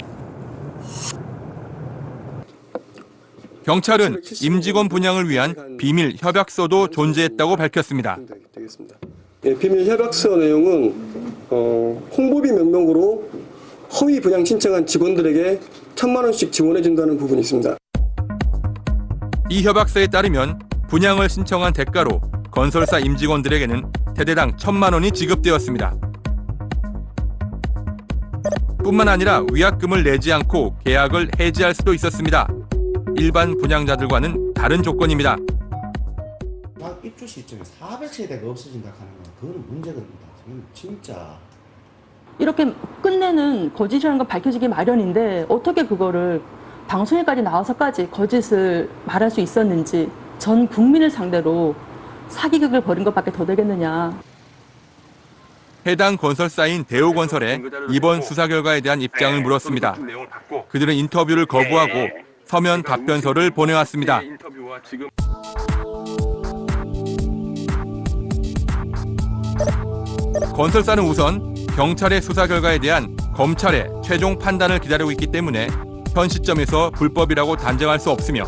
경찰은 임직원 분양을 위한 비밀 협약서도 존재했다고 밝혔습니다. 예, 비밀 협약서 내용은 홍보비 명목으로 허위 분양 신청한 직원들에게 1,000만 원씩 지원해준다는 부분이 있습니다. 이 협약서에 따르면 분양을 신청한 대가로 건설사 임직원들에게는 대대당 1,000만 원이 지급되었습니다. 뿐만 아니라 위약금을 내지 않고 계약을 해지할 수도 있었습니다. 일반 분양자들과는 다른 조건입니다. 입주 시점에 400세대가 없어진다 하는 건 그건 문제입니다. 진짜. 이렇게 끝내는 거짓이라는 건 밝혀지기 마련인데 어떻게 그거를 방송에까지 나와서까지 거짓을 말할 수 있었는지 전 국민을 상대로 사기극을 벌인 것밖에 더 되겠느냐. 해당 건설사인 대우건설에 이번 수사 결과에 대한 입장을 물었습니다. 그들은 인터뷰를 거부하고 서면 답변서를 보내왔습니다. 건설사는 우선 경찰의 수사 결과에 대한 검찰의 최종 판단을 기다리고 있기 때문에 현 시점에서 불법이라고 단정할 수 없으며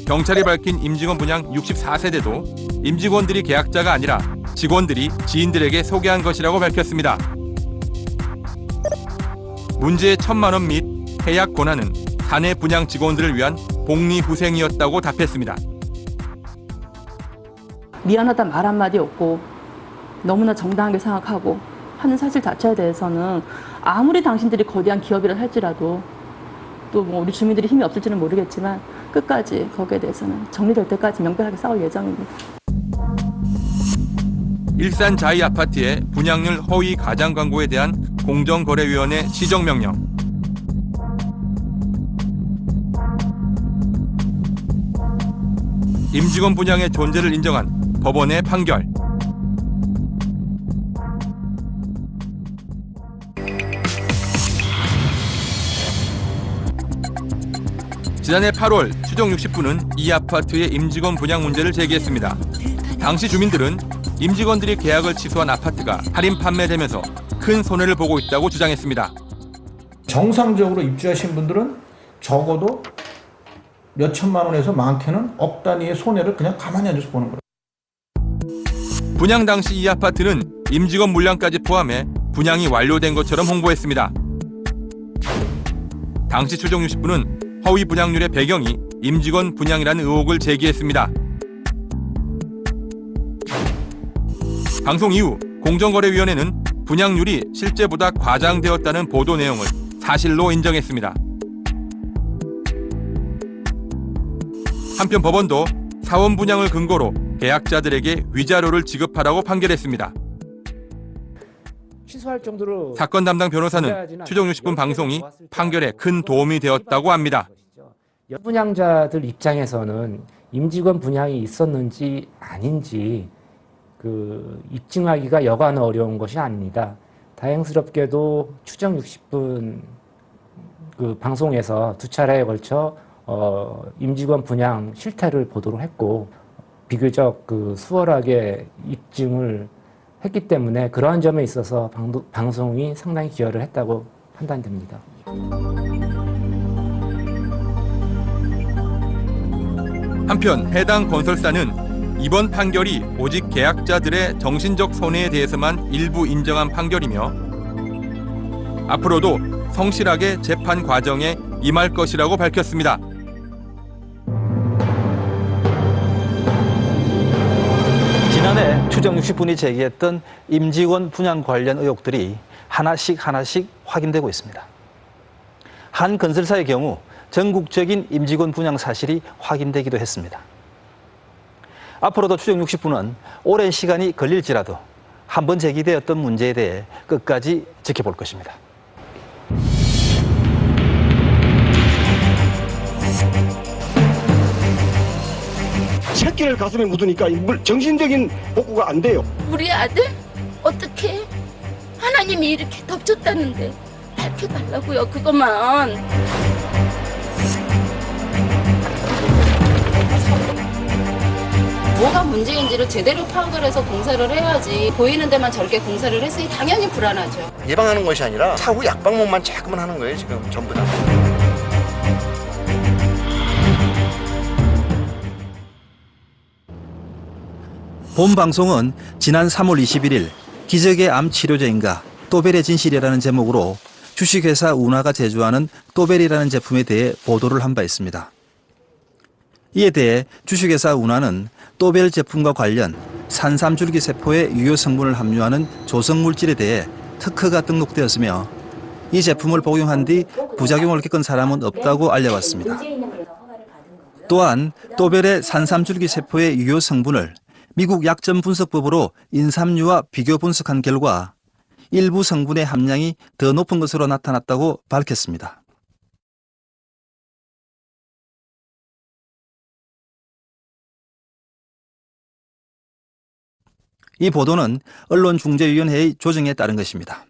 경찰이 밝힌 임직원 분양 64세대도 임직원들이 계약자가 아니라 직원들이 지인들에게 소개한 것이라고 밝혔습니다. 문제의 1,000만 원 및 해약 권한은 사내 분양 직원들을 위한 복리후생이었다고 답했습니다. 미안하다 말 한마디 없고 너무나 정당하게 생각하고 하는 사실 자체에 대해서는 아무리 당신들이 거대한 기업이라 할지라도 또 뭐 우리 주민들이 힘이 없을지는 모르겠지만 끝까지 거기에 대해서는 정리될 때까지 명백하게 싸울 예정입니다. 일산 자이 아파트의 분양률 허위 가장 광고에 대한 공정거래위원회 시정명령. 임직원 분양의 존재를 인정한 법원의 판결. 지난해 8월 추정 60부는 이 아파트의 임직원 분양 문제를 제기했습니다. 당시 주민들은 임직원들이 계약을 취소한 아파트가 할인 판매되면서 큰 손해를 보고 있다고 주장했습니다. 정상적으로 입주하신 분들은 적어도 몇 천만 원에서 많게는 억 단위의 손해를 그냥 가만히 앉아서 보는 거예요. 분양 당시 이 아파트는 임직원 물량까지 포함해 분양이 완료된 것처럼 홍보했습니다. 당시 추정 60부는 허위 분양률의 배경이 임직원 분양이라는 의혹을 제기했습니다. 방송 이후 공정거래위원회는 분양률이 실제보다 과장되었다는 보도 내용을 사실로 인정했습니다. 한편 법원도 사원 분양을 근거로 계약자들에게 위자료를 지급하라고 판결했습니다. 취소할 정도로 사건 담당 변호사는 최종 60분 방송이 판결에 큰 도움이 되었다고 합니다. 분양자들 입장에서는 임직원 분양이 있었는지 아닌지 입증하기가 여간 어려운 것이 아닙니다. 다행스럽게도 추정 60분 방송에서 두 차례에 걸쳐 임직원 분양 실태를 보도록 했고 비교적 수월하게 입증을 했기 때문에 그러한 점에 있어서 방송이 상당히 기여를 했다고 판단됩니다. 한편 해당 건설사는 이번 판결이 오직 계약자들의 정신적 손해에 대해서만 일부 인정한 판결이며 앞으로도 성실하게 재판 과정에 임할 것이라고 밝혔습니다. 지난해 추정 60분이 제기했던 임직원 분양 관련 의혹들이 하나씩 확인되고 있습니다. 한 건설사의 경우 전국적인 임직원 분양 사실이 확인되기도 했습니다. 앞으로도 추정 60분은 오랜 시간이 걸릴지라도 한번 제기되었던 문제에 대해 끝까지 지켜볼 것입니다. 새끼를 가슴에 묻으니까 정신적인 복구가 안 돼요. 우리 아들 어떻게 하나님이 이렇게 덮쳤다는데 밝혀달라고요. 그것만. 뭐가 문제인지를 제대로 파악을 해서 공사를 해야지 보이는 데만 저렇게 공사를 했으니 당연히 불안하죠. 예방하는 것이 아니라 사후 약방문만 자꾸만 하는 거예요. 지금 전부 다. 본 방송은 지난 3월 21일 기적의 암 치료제인가 또벨의 진실이라는 제목으로 주식회사 운하가 제조하는 또벨이라는 제품에 대해 보도를 한 바 있습니다. 이에 대해 주식회사 운하는 또벨 제품과 관련 산삼줄기 세포에 유효 성분을 함유하는 조성물질에 대해 특허가 등록되었으며 이 제품을 복용한 뒤 부작용을 겪은 사람은 없다고 알려왔습니다. 또한 또벨의 산삼줄기 세포의 유효 성분을 미국 약점 분석법으로 인삼류와 비교 분석한 결과 일부 성분의 함량이 더 높은 것으로 나타났다고 밝혔습니다. 이 보도는 언론중재위원회의 조정에 따른 것입니다.